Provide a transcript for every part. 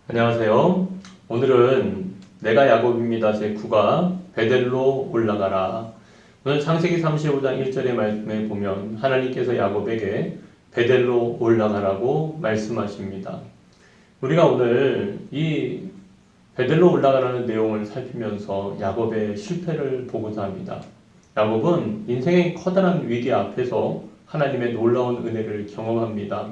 안녕하세요. 오늘은 내가 야곱입니다. 제9가 베델로 올라가라. 오늘 창세기 35장 1절의 말씀에 보면 하나님께서 야곱에게 베델로 올라가라고 말씀하십니다. 우리가 오늘 이 베델로 올라가라는 내용을 살피면서 야곱의 실패를 보고자 합니다. 야곱은 인생의 커다란 위기 앞에서 하나님의 놀라운 은혜를 경험합니다.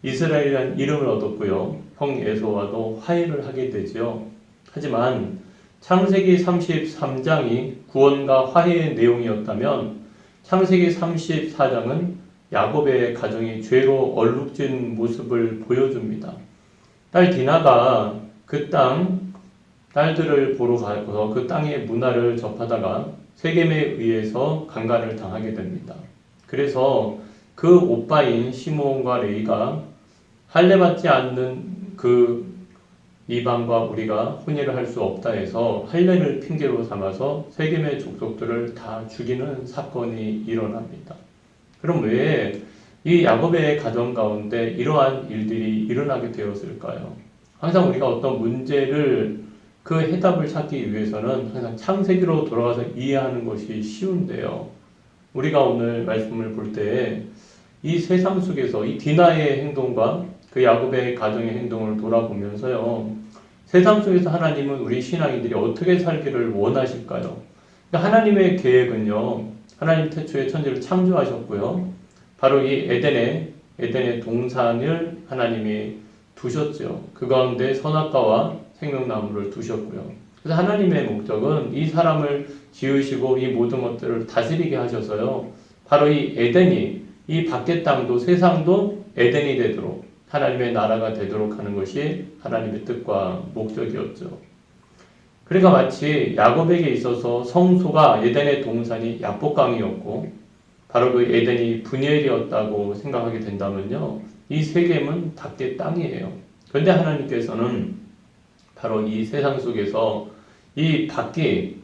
이스라엘이라는 이름을 얻었고요. 형 에서와도 화해를 하게 되지요. 하지만 창세기 33장이 구원과 화해의 내용이었다면 창세기 34장은 야곱의 가정이 죄로 얼룩진 모습을 보여줍니다. 딸 디나가 그 딸들을 보러 가서 그 땅의 문화를 접하다가 세겜에 의해서 강간을 당하게 됩니다. 그래서 그 오빠인 시므온과 레위가 할례받지 않는 그 이방과 우리가 혼인을 할 수 없다 해서 할례를 핑계로 삼아서 세겜의 족속들을 다 죽이는 사건이 일어납니다. 그럼 왜 이 야곱의 가정 가운데 이러한 일들이 일어나게 되었을까요? 항상 우리가 어떤 문제를 그 해답을 찾기 위해서는 항상 창세기로 돌아가서 이해하는 것이 쉬운데요. 우리가 오늘 말씀을 볼 때 이 세상 속에서 이 디나의 행동과 그 야곱의 가정의 행동을 돌아보면서요. 세상 속에서 하나님은 우리 신앙인들이 어떻게 살기를 원하실까요? 그러니까 하나님의 계획은요. 하나님 태초에 천지를 창조하셨고요. 바로 이 에덴의 동산을 하나님이 두셨죠. 그 가운데 선악과와 생명나무를 두셨고요. 그래서 하나님의 목적은 이 사람을 지으시고 이 모든 것들을 다스리게 하셔서요. 바로 이 에덴이 이 밖의 땅도 세상도 에덴이 되도록 하나님의 나라가 되도록 하는 것이 하나님의 뜻과 목적이었죠. 그러니까 마치 야곱에게 있어서 성소가 에덴의 동산이 야복강이었고 바로 그 에덴이 분이엘이었다고 생각하게 된다면요. 이 세겜은 밖의 땅이에요. 그런데 하나님께서는 바로 이 세상 속에서 이 밖이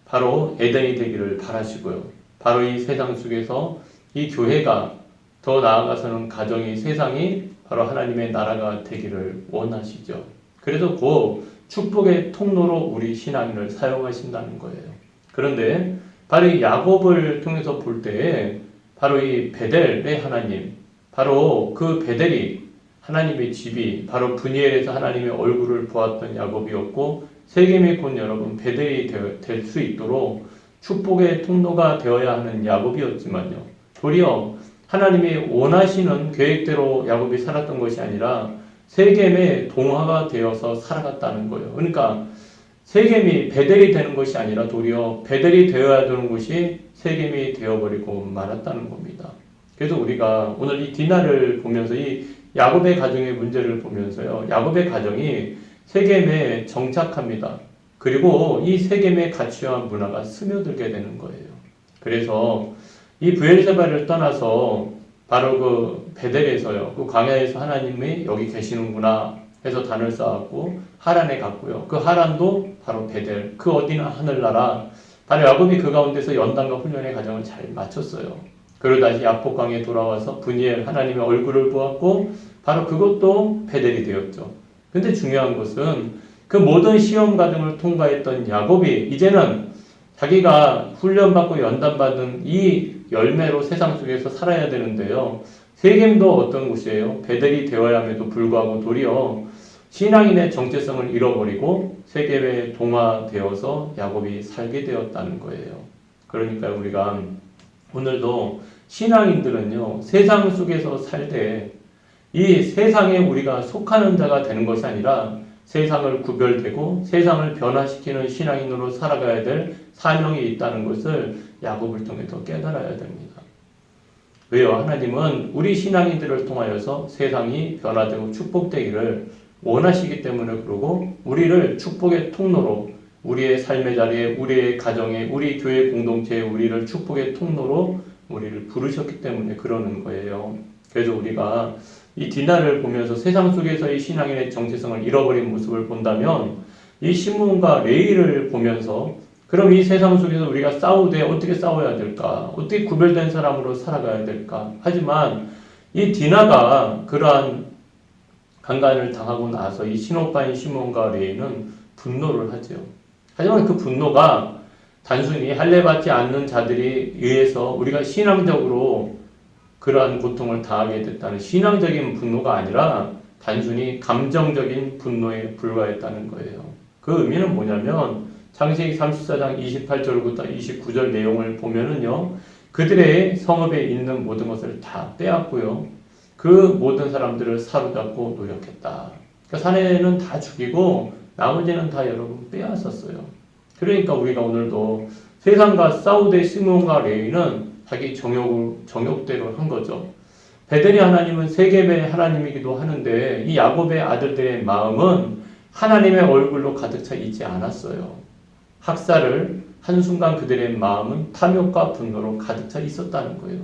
바로 에덴이 되기를 바라시고요. 바로 이 세상 속에서 이 교회가 더 나아가서는 가정이 세상이 바로 하나님의 나라가 되기를 원하시죠. 그래서 그 축복의 통로로 우리 신앙인을 사용하신다는 거예요. 그런데 바로 이 야곱을 통해서 볼 때 바로 이 베델의 하나님, 바로 그 베델이 하나님의 집이 바로 브니엘에서 하나님의 얼굴을 보았던 야곱이었고 세겜이 곧 여러분 베델이 될 수 있도록 축복의 통로가 되어야 하는 야곱이었지만요. 도리어 하나님이 원하시는 계획대로 야곱이 살았던 것이 아니라 세겜의 동화가 되어서 살아갔다는 거예요. 그러니까 세겜이 베델이 되는 것이 아니라 도리어 베델이 되어야 되는 것이 세겜이 되어버리고 말았다는 겁니다. 그래서 우리가 오늘 이 디나를 보면서 이 야곱의 가정의 문제를 보면서요. 야곱의 가정이 세겜에 정착합니다. 그리고 이 세겜의 가치와 문화가 스며들게 되는 거예요. 그래서 이 브엘세바를 떠나서 바로 그 베델에서요. 그 광야에서 하나님이 여기 계시는구나 해서 단을 쌓았고 하란에 갔고요. 그 하란도 바로 베델, 그 어디나 하늘나라. 바로 야곱이 그 가운데서 연단과 훈련의 과정을 잘 마쳤어요. 그리고 다시 야복강에 돌아와서 브니엘 하나님의 얼굴을 보았고 바로 그것도 베델이 되었죠. 근데 중요한 것은 그 모든 시험 과정을 통과했던 야곱이 이제는 자기가 훈련받고 연단받은 이 열매로 세상 속에서 살아야 되는데요. 세겜도 어떤 곳이에요? 베델이 되어야 함에도 불구하고 도리어 신앙인의 정체성을 잃어버리고 세겜에 동화되어서 야곱이 살게 되었다는 거예요. 그러니까 우리가 오늘도 신앙인들은요. 세상 속에서 살 때 이 세상에 우리가 속하는 자가 되는 것이 아니라 세상을 구별되고 세상을 변화시키는 신앙인으로 살아가야 될 사명이 있다는 것을 야곱을 통해서 깨달아야 됩니다. 왜요? 하나님은 우리 신앙인들을 통하여서 세상이 변화되고 축복되기를 원하시기 때문에 그러고 우리를 축복의 통로로 우리의 삶의 자리에 우리의 가정에 우리 교회 공동체에 우리를 축복의 통로로 우리를 부르셨기 때문에 그러는 거예요. 그래서 우리가 이 디나를 보면서 세상 속에서의 신앙인의 정체성을 잃어버린 모습을 본다면 이 시므온과 레위를 보면서 그럼 이 세상 속에서 우리가 싸우되 어떻게 싸워야 될까? 어떻게 구별된 사람으로 살아가야 될까? 하지만 이 디나가 그러한 강간을 당하고 나서 이 친오빠인 시몬과 레위는 분노를 하죠. 하지만 그 분노가 단순히 할례받지 않는 자들이 의해서 우리가 신앙적으로 그러한 고통을 당하게 됐다는 신앙적인 분노가 아니라 단순히 감정적인 분노에 불과했다는 거예요. 그 의미는 뭐냐면 창세기 34장 28절부터 29절 내용을 보면은요, 그들의 성읍에 있는 모든 것을 다 빼앗고요, 그 모든 사람들을 사로잡고 노력했다. 그러니까 사내는 다 죽이고 나머지는 다 여러분 빼앗았어요. 그러니까 우리가 오늘도 세상과 싸우되 시몬과 레위는 자기 정욕대로 한 거죠. 베델이 하나님은 세겜의 하나님이기도 하는데 이 야곱의 아들들의 마음은 하나님의 얼굴로 가득 차 있지 않았어요. 학살을 한순간 그들의 마음은 탐욕과 분노로 가득 차 있었다는 거예요.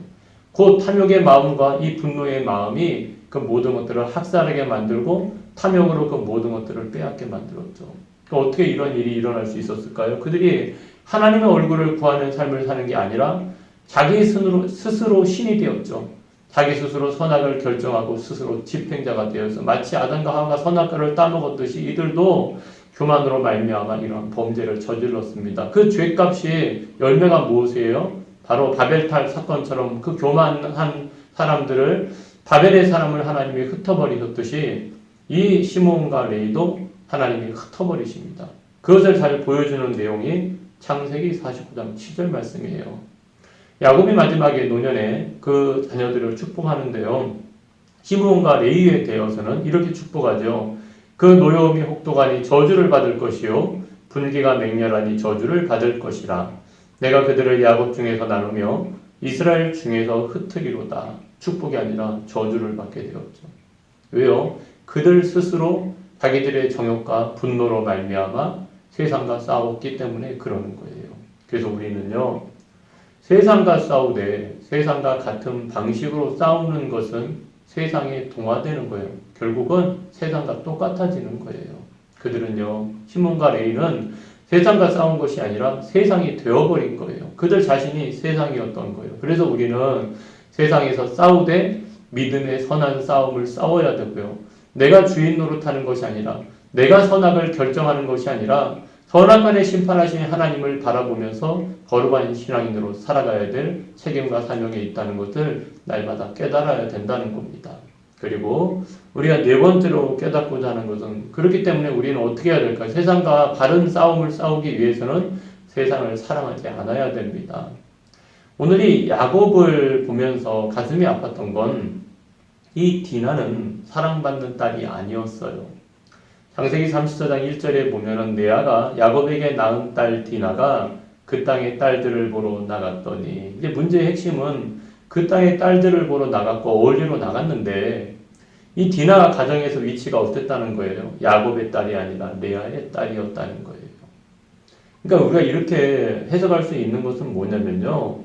그 탐욕의 마음과 이 분노의 마음이 그 모든 것들을 학살하게 만들고 탐욕으로 그 모든 것들을 빼앗게 만들었죠. 어떻게 이런 일이 일어날 수 있었을까요? 그들이 하나님의 얼굴을 구하는 삶을 사는 게 아니라 자기 스스로 신이 되었죠. 자기 스스로 선악을 결정하고 스스로 집행자가 되어서 마치 아담과 하와가 선악과를 따먹었듯이 이들도 교만으로 말미암아 이러한 범죄를 저질렀습니다. 그 죄값이 열매가 무엇이에요? 바로 바벨탑 사건처럼 그 교만한 사람들을, 바벨의 사람을 하나님이 흩어버리셨듯이 이 시몬과 레위도 하나님이 흩어버리십니다. 그것을 잘 보여주는 내용이 창세기 49장 7절 말씀이에요. 야곱이 마지막에 노년에 그 자녀들을 축복하는데요, 시므온과 레위에 대해서는 이렇게 축복하죠. 그 노여움이 혹독하니 저주를 받을 것이요 분기가 맹렬하니 저주를 받을 것이라. 내가 그들을 야곱 중에서 나누며 이스라엘 중에서 흩으리로다. 축복이 아니라 저주를 받게 되었죠. 왜요? 그들 스스로 자기들의 정욕과 분노로 말미암아 세상과 싸웠기 때문에 그러는 거예요. 그래서 우리는요, 세상과 싸우되 세상과 같은 방식으로 싸우는 것은 세상에 동화되는 거예요. 결국은 세상과 똑같아지는 거예요. 그들은요, 시몬과 레위는 세상과 싸운 것이 아니라 세상이 되어버린 거예요. 그들 자신이 세상이었던 거예요. 그래서 우리는 세상에서 싸우되 믿음의 선한 싸움을 싸워야 되고요. 내가 주인 노릇하는 것이 아니라, 내가 선악을 결정하는 것이 아니라 선악간에 심판하신 하나님을 바라보면서 거룩한 신앙인으로 살아가야 될 책임과 사명에 있다는 것을 날마다 깨달아야 된다는 겁니다. 그리고 우리가 네 번째로 깨닫고자 하는 것은, 그렇기 때문에 우리는 어떻게 해야 될까요? 세상과 바른 싸움을 싸우기 위해서는 세상을 사랑하지 않아야 됩니다. 오늘 이 야곱을 보면서 가슴이 아팠던 건 이 디나는 사랑받는 딸이 아니었어요. 창세기 34장 1절에 보면은 레아가 야곱에게 낳은 딸 디나가 그 땅의 딸들을 보러 나갔더니, 이제 문제의 핵심은 그 땅의 딸들을 보러 나갔고 어울리러 나갔는데 이 디나가 가정에서 위치가 어땠다는 거예요? 야곱의 딸이 아니라 레아의 딸이었다는 거예요. 그러니까 우리가 이렇게 해석할 수 있는 것은 뭐냐면요,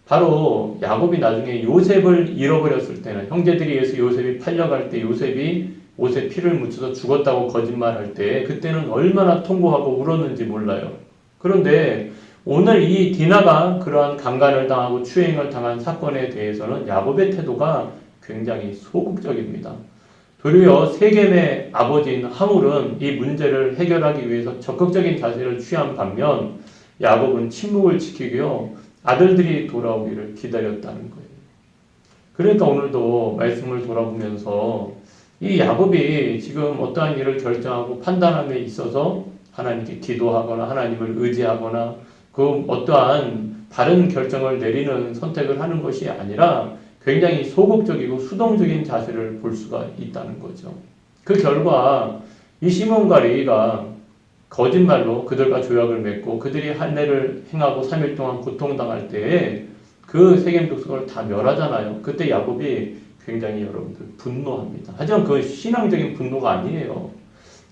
바로 야곱이 나중에 요셉을 잃어버렸을 때는, 형제들이 의해서 요셉이 팔려갈 때 요셉이 옷에 피를 묻혀서 죽었다고 거짓말할 때 그때는 얼마나 통곡하고 울었는지 몰라요. 그런데 오늘 이 디나가 그러한 강간을 당하고 추행을 당한 사건에 대해서는 야곱의 태도가 굉장히 소극적입니다. 도리어 세겜의 아버지인 하물은 이 문제를 해결하기 위해서 적극적인 자세를 취한 반면 야곱은 침묵을 지키고요, 아들들이 돌아오기를 기다렸다는 거예요. 그러니까 오늘도 말씀을 돌아보면서 이 야곱이 지금 어떠한 일을 결정하고 판단함에 있어서 하나님께 기도하거나 하나님을 의지하거나 그 어떠한 바른 결정을 내리는 선택을 하는 것이 아니라 굉장히 소극적이고 수동적인 자세를 볼 수가 있다는 거죠. 그 결과 이 시몬과 레위가 거짓말로 그들과 조약을 맺고 그들이 할례를 행하고 3일 동안 고통당할 때에 그 세겜 족속을 다 멸하잖아요. 그때 야곱이 굉장히 여러분들 분노합니다. 하지만 그건 신앙적인 분노가 아니에요.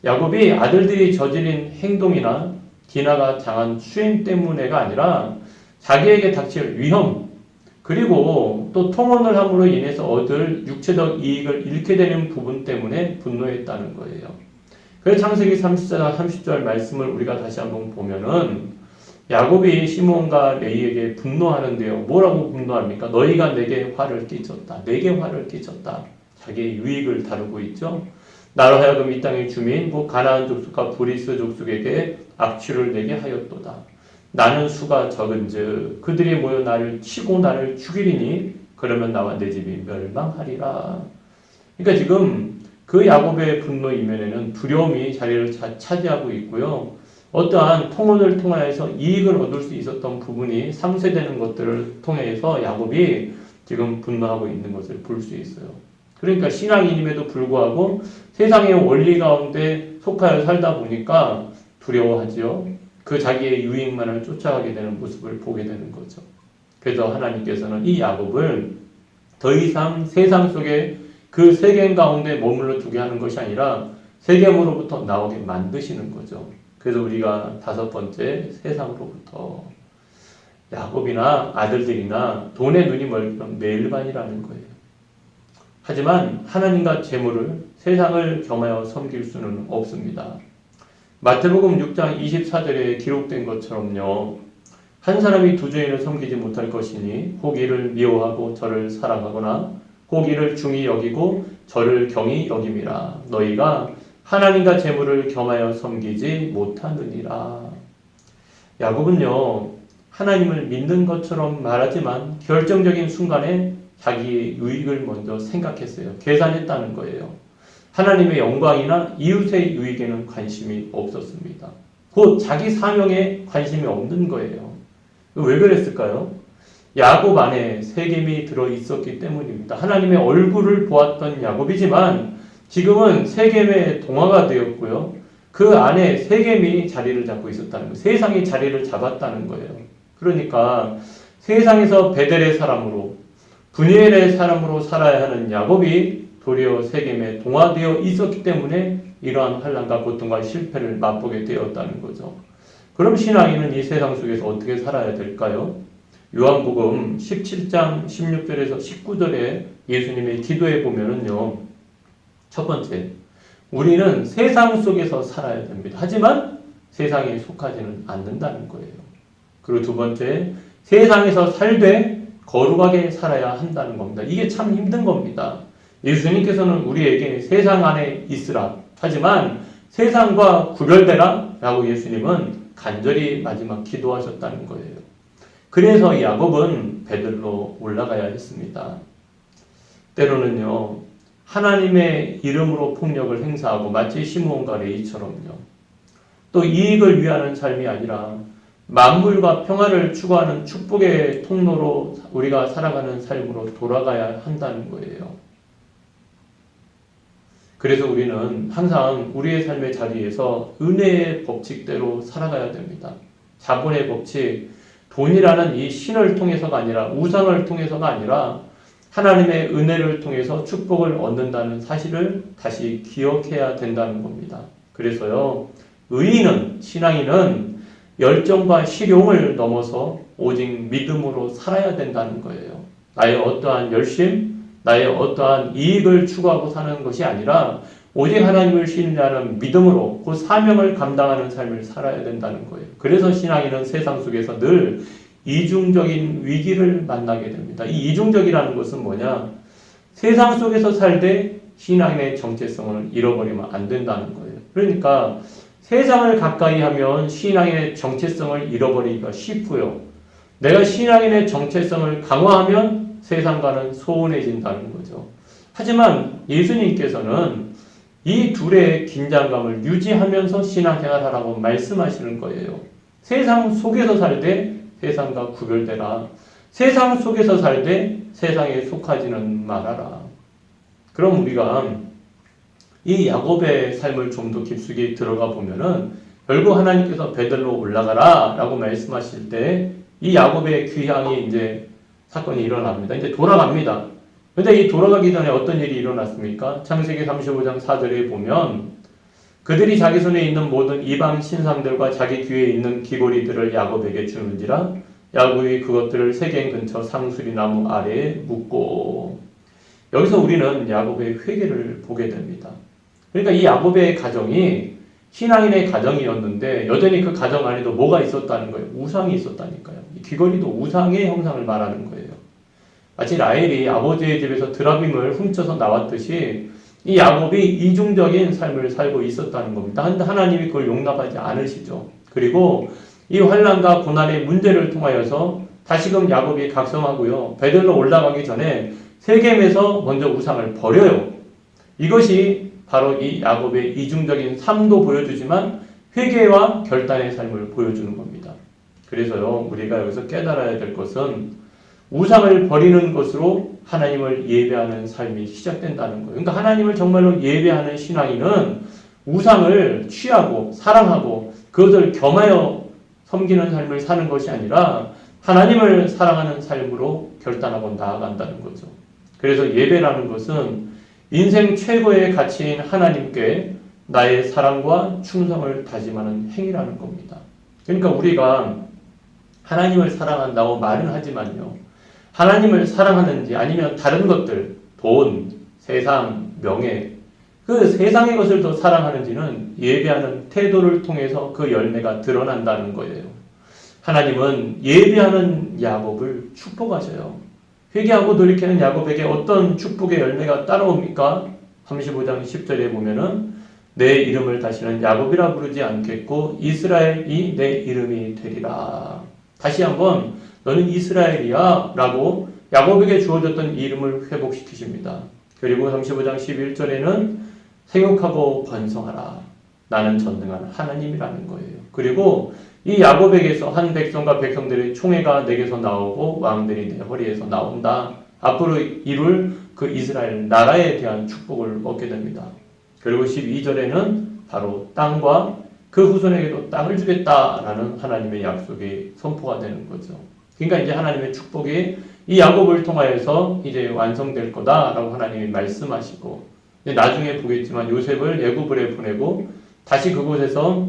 야곱이 아들들이 저지른 행동이나 디나가 당한 수행 때문에가 아니라 자기에게 닥칠 위험, 그리고 또 통혼을 함으로 인해서 얻을 육체적 이익을 잃게 되는 부분 때문에 분노했다는 거예요. 그래서 창세기 34장 30절 말씀을 우리가 다시 한번 보면은 야곱이 시몬과 레위에게 분노하는데요. 뭐라고 분노합니까? 너희가 내게 화를 끼쳤다. 내게 화를 끼쳤다. 자기의 유익을 다루고 있죠. 나로 하여금 이 땅의 주민 곧 가나안 족속과 브리스 족속에게 악취를 내게 하였도다. 나는 수가 적은즉 그들이 모여 나를 치고 나를 죽이리니 그러면 나와 내 집이 멸망하리라. 그러니까 지금 그 야곱의 분노 이면에는 두려움이 자리를 차지하고 있고요. 어떠한 통혼을 통하여서 이익을 얻을 수 있었던 부분이 상쇄되는 것들을 통해서 야곱이 지금 분노하고 있는 것을 볼 수 있어요. 그러니까 신앙인임에도 불구하고 세상의 원리 가운데 속하여 살다 보니까 두려워하지요. 그 자기의 유익만을 쫓아가게 되는 모습을 보게 되는 거죠. 그래서 하나님께서는 이 야곱을 더 이상 세상 속에 그 세겜 가운데 머물러 두게 하는 것이 아니라 세겜으로부터 나오게 만드시는 거죠. 그래서 우리가 다섯 번째 세상으로부터 야곱이나 아들들이나 돈에 눈이 멀기는 매일반이라는 거예요. 하지만 하나님과 재물을 세상을 겸하여 섬길 수는 없습니다. 마태복음 6장 24절에 기록된 것처럼요. 한 사람이 두 주인을 섬기지 못할 것이니 혹 이를 미워하고 저를 사랑하거나 혹 이를 중히 여기고 저를 경히 여김이라. 너희가 하나님과 재물을 겸하여 섬기지 못하느니라. 야곱은요. 하나님을 믿는 것처럼 말하지만 결정적인 순간에 자기의 유익을 먼저 생각했어요. 계산했다는 거예요. 하나님의 영광이나 이웃의 유익에는 관심이 없었습니다. 곧 자기 사명에 관심이 없는 거예요. 왜 그랬을까요? 야곱 안에 세겜이 들어있었기 때문입니다. 하나님의 얼굴을 보았던 야곱이지만 지금은 세겜의 동화가 되었고요. 그 안에 세겜이 자리를 잡고 있었다는 거예요. 세상이 자리를 잡았다는 거예요. 그러니까 세상에서 베델의 사람으로 브니엘의 사람으로 살아야 하는 야곱이 도리어 세겜에 동화되어 있었기 때문에 이러한 환난과 고통과 실패를 맛보게 되었다는 거죠. 그럼 신앙인은 이 세상 속에서 어떻게 살아야 될까요? 요한복음 17장 16절에서 19절에 예수님의 기도에 보면은요. 첫 번째, 우리는 세상 속에서 살아야 됩니다. 하지만 세상에 속하지는 않는다는 거예요. 그리고 두 번째, 세상에서 살되 거룩하게 살아야 한다는 겁니다. 이게 참 힘든 겁니다. 예수님께서는 우리에게 세상 안에 있으라. 하지만 세상과 구별되라 라고 예수님은 간절히 마지막 기도하셨다는 거예요. 그래서 야곱은 베들로 올라가야 했습니다. 때로는요. 하나님의 이름으로 폭력을 행사하고 마치 시므온과 레이처럼요. 또 이익을 위하는 삶이 아니라 만물과 평화를 추구하는 축복의 통로로 우리가 살아가는 삶으로 돌아가야 한다는 거예요. 그래서 우리는 항상 우리의 삶의 자리에서 은혜의 법칙대로 살아가야 됩니다. 자본의 법칙, 돈이라는 이 신을 통해서가 아니라 우상을 통해서가 아니라 하나님의 은혜를 통해서 축복을 얻는다는 사실을 다시 기억해야 된다는 겁니다. 그래서요, 의인은, 신앙인은 열정과 실용을 넘어서 오직 믿음으로 살아야 된다는 거예요. 나의 어떠한 열심, 나의 어떠한 이익을 추구하고 사는 것이 아니라 오직 하나님을 신뢰하는 믿음으로 그 사명을 감당하는 삶을 살아야 된다는 거예요. 그래서 신앙인은 세상 속에서 늘 이중적인 위기를 만나게 됩니다. 이 이중적이라는 것은 뭐냐? 세상 속에서 살되 신앙의 정체성을 잃어버리면 안 된다는 거예요. 그러니까 세상을 가까이 하면 신앙의 정체성을 잃어버리기가 쉽고요. 내가 신앙인의 정체성을 강화하면 세상과는 소원해진다는 거죠. 하지만 예수님께서는 이 둘의 긴장감을 유지하면서 신앙생활하라고 말씀하시는 거예요. 세상 속에서 살되 세상과 구별되라. 세상 속에서 살되 세상에 속하지는 말아라. 그럼 우리가 이 야곱의 삶을 좀 더 깊숙이 들어가 보면은 결국 하나님께서 베들로 올라가라 라고 말씀하실 때 이 야곱의 귀향이 이제 사건이 일어납니다. 이제 돌아갑니다. 근데 이 돌아가기 전에 어떤 일이 일어났습니까? 창세기 35장 4절에 보면 그들이 자기 손에 있는 모든 이방 신상들과 자기 뒤에 있는 귀고리들을 야곱에게 주는지라 야곱이 그것들을 세겜 근처 상수리 나무 아래에 묻고. 여기서 우리는 야곱의 회개를 보게 됩니다. 그러니까 이 야곱의 가정이 신앙인의 가정이었는데 여전히 그 가정 안에도 뭐가 있었다는 거예요? 우상이 있었다니까요. 이 귀걸이도 우상의 형상을 말하는 거예요. 마치 라헬이 아버지의 집에서 드라빔을 훔쳐서 나왔듯이 이 야곱이 이중적인 삶을 살고 있었다는 겁니다. 근데 하나님이 그걸 용납하지 않으시죠. 그리고 이 환난과 고난의 문제를 통하여서 다시금 야곱이 각성하고요. 베들로 올라가기 전에 세겜에서 먼저 우상을 버려요. 이것이 바로 이 야곱의 이중적인 삶도 보여주지만 회개와 결단의 삶을 보여주는 겁니다. 그래서요, 우리가 여기서 깨달아야 될 것은 우상을 버리는 것으로 하나님을 예배하는 삶이 시작된다는 거예요. 그러니까 하나님을 정말로 예배하는 신앙인은 우상을 취하고 사랑하고 그것을 겸하여 섬기는 삶을 사는 것이 아니라 하나님을 사랑하는 삶으로 결단하고 나아간다는 거죠. 그래서 예배라는 것은 인생 최고의 가치인 하나님께 나의 사랑과 충성을 다짐하는 행위라는 겁니다. 그러니까 우리가 하나님을 사랑한다고 말은 하지만요. 하나님을 사랑하는지 아니면 다른 것들, 돈, 세상, 명예, 그 세상의 것을 더 사랑하는지는 예배하는 태도를 통해서 그 열매가 드러난다는 거예요. 하나님은 예배하는 야곱을 축복하셔요. 회개하고 돌이키는 야곱에게 어떤 축복의 열매가 따라옵니까? 35장 10절에 보면은 내 이름을 다시는 야곱이라 부르지 않겠고 이스라엘이 내 이름이 되리라. 다시 한번 너는 이스라엘이야 라고 야곱에게 주어졌던 이름을 회복시키십니다. 그리고 35장 11절에는 생육하고 번성하라. 나는 전능한 하나님이라는 거예요. 그리고 이 야곱에게서 한 백성과 백성들의 총회가 내게서 나오고 왕들이 내 허리에서 나온다. 앞으로 이룰 그 이스라엘 나라에 대한 축복을 얻게 됩니다. 그리고 12절에는 바로 땅과 그 후손에게도 땅을 주겠다라는 하나님의 약속이 선포가 되는 거죠. 그러니까 이제 하나님의 축복이 이 야곱을 통하여서 이제 완성될 거다라고 하나님이 말씀하시고, 나중에 보겠지만 요셉을 애굽으로 보내고 다시 그곳에서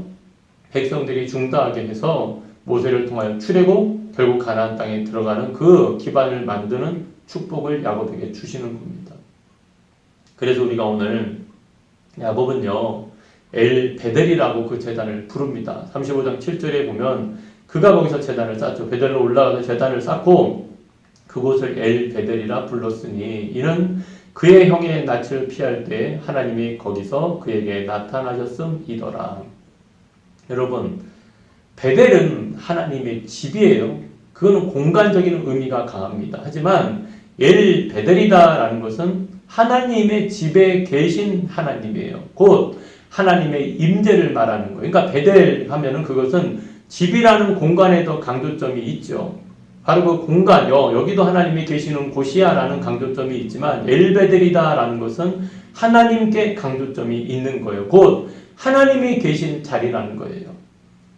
백성들이 중다하게 해서 모세를 통하여 출애굽 결국 가나안 땅에 들어가는 그 기반을 만드는 축복을 야곱에게 주시는 겁니다. 그래서 우리가 오늘 야곱은요 엘 베델이라고 그 제단을 부릅니다. 35장 7절에 보면 그가 거기서 제단을 쌓죠. 베델로 올라가서 제단을 쌓고 그곳을 엘 베델이라 불렀으니 이는 그의 형의 낯을 피할 때 하나님이 거기서 그에게 나타나셨음이더라. 여러분, 베델은 하나님의 집이에요. 그거는 공간적인 의미가 강합니다. 하지만 엘 베델이다라는 것은 하나님의 집에 계신 하나님이에요. 곧 하나님의 임재를 말하는 거예요. 그러니까 베델 하면은 그것은 집이라는 공간에도 강조점이 있죠. 바로 그 공간, 여기도 하나님이 계시는 곳이야라는 강조점이 있지만 엘베델이다라는 것은 하나님께 강조점이 있는 거예요. 곧 하나님이 계신 자리라는 거예요.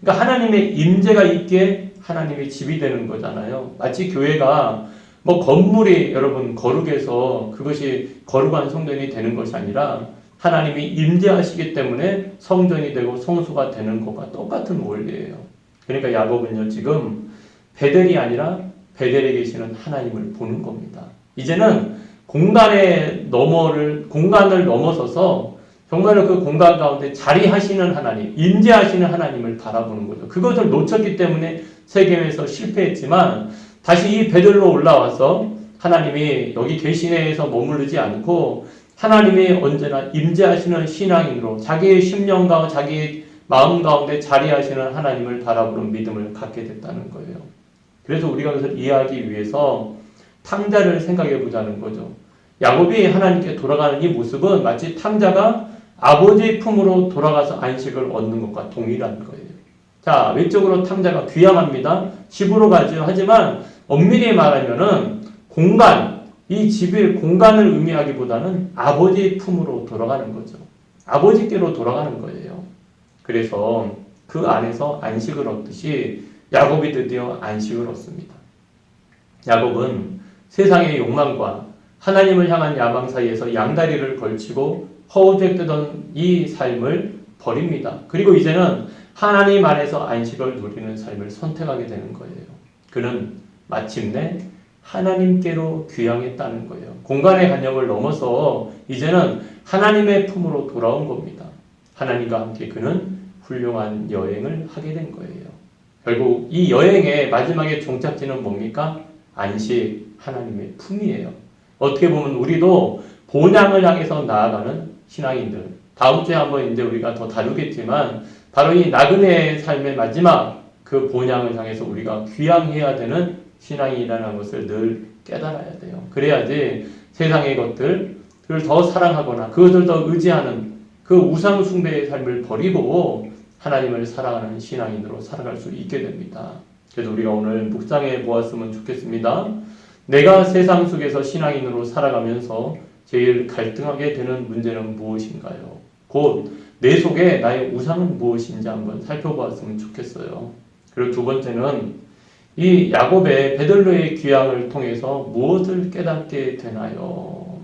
그러니까 하나님의 임재가 있기에 하나님의 집이 되는 거잖아요. 마치 교회가 뭐 건물이 여러분 거룩해서 그것이 거룩한 성전이 되는 것이 아니라 하나님이 임재하시기 때문에 성전이 되고 성소가 되는 것과 똑같은 원리예요. 그러니까 야곱은요 지금 베델이 아니라 베델에 계시는 하나님을 보는 겁니다. 이제는 공간을 넘어서서 정말로 그 공간 가운데 자리하시는 하나님, 임재하시는 하나님을 바라보는 거죠. 그것을 놓쳤기 때문에 세겜에서 실패했지만 다시 이 베델로 올라와서 하나님이 여기 계시네에서 머무르지 않고 하나님이 언제나 임재하시는 신앙인으로 자기의 심령과 자기의 마음 가운데 자리하시는 하나님을 바라보는 믿음을 갖게 됐다는 거예요. 그래서 우리가 그것을 이해하기 위해서 탕자를 생각해 보자는 거죠. 야곱이 하나님께 돌아가는 이 모습은 마치 탕자가 아버지 품으로 돌아가서 안식을 얻는 것과 동일한 거예요. 자, 외적으로 탕자가 귀향합니다. 집으로 가죠. 하지만 엄밀히 말하면은 이 집의 공간을 의미하기보다는 아버지 품으로 돌아가는 거죠. 아버지께로 돌아가는 거예요. 그래서 그 안에서 안식을 얻듯이 야곱이 드디어 안식을 얻습니다. 야곱은 세상의 욕망과 하나님을 향한 야망 사이에서 양다리를 걸치고 허우적대던 이 삶을 버립니다. 그리고 이제는 하나님 안에서 안식을 누리는 삶을 선택하게 되는 거예요. 그는 마침내 하나님께로 귀향했다는 거예요. 공간의 간역을 넘어서 이제는 하나님의 품으로 돌아온 겁니다. 하나님과 함께 그는 훌륭한 여행을 하게 된 거예요. 결국 이 여행의 마지막에 종착지는 뭡니까? 안식, 하나님의 품이에요. 어떻게 보면 우리도 본향을 향해서 나아가는 신앙인들. 다음 주에 한번 이제 우리가 더 다루겠지만 바로 이 나그네의 삶의 마지막 그 본향을 향해서 우리가 귀향해야 되는 신앙이라는 것을 늘 깨달아야 돼요. 그래야지 세상의 것들을 더 사랑하거나 그것을 더 의지하는 그 우상 숭배의 삶을 버리고 하나님을 사랑하는 신앙인으로 살아갈 수 있게 됩니다. 그래서 우리가 오늘 묵상해 보았으면 좋겠습니다. 내가 세상 속에서 신앙인으로 살아가면서 제일 갈등하게 되는 문제는 무엇인가요? 곧 내 속에 나의 우상은 무엇인지 한번 살펴보았으면 좋겠어요. 그리고 두 번째는 이 야곱의 베들로의 귀향을 통해서 무엇을 깨닫게 되나요?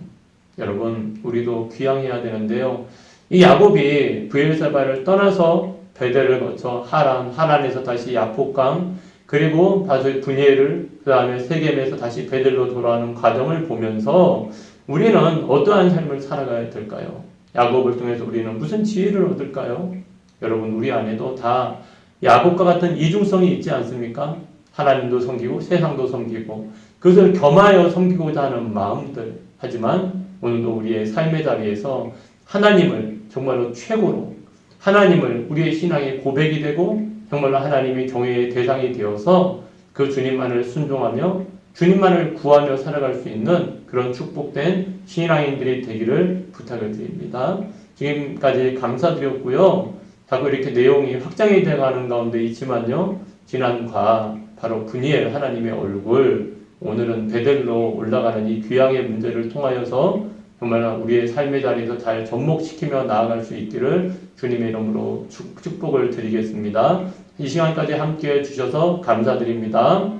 여러분, 우리도 귀향해야 되는데요. 이 야곱이 브엘사바를 떠나서 베델을 거쳐 하란에서 다시 야복강, 그리고 바소의 분예를, 그 다음에 세겜에서 다시 베델로 돌아오는 과정을 보면서 우리는 어떠한 삶을 살아가야 될까요? 야곱을 통해서 우리는 무슨 지혜를 얻을까요? 여러분, 우리 안에도 다 야곱과 같은 이중성이 있지 않습니까? 하나님도 섬기고 세상도 섬기고 그것을 겸하여 섬기고자 하는 마음들. 하지만 오늘도 우리의 삶의 자리에서 하나님을 정말로 최고로, 하나님을 우리의 신앙의 고백이 되고 정말로 하나님이 경외의 대상이 되어서 그 주님만을 순종하며 주님만을 구하며 살아갈 수 있는 그런 축복된 신앙인들이 되기를 부탁을 드립니다. 지금까지 감사드렸고요. 자꾸 이렇게 내용이 확장이 되어가는 가운데 있지만요. 지난과 바로 분이엘 하나님의 얼굴, 오늘은 베델로 올라가는 이 귀향의 문제를 통하여서 정말 우리의 삶의 자리에서 잘 접목시키며 나아갈 수 있기를 주님의 이름으로 축복을 드리겠습니다. 이 시간까지 함께해 주셔서 감사드립니다.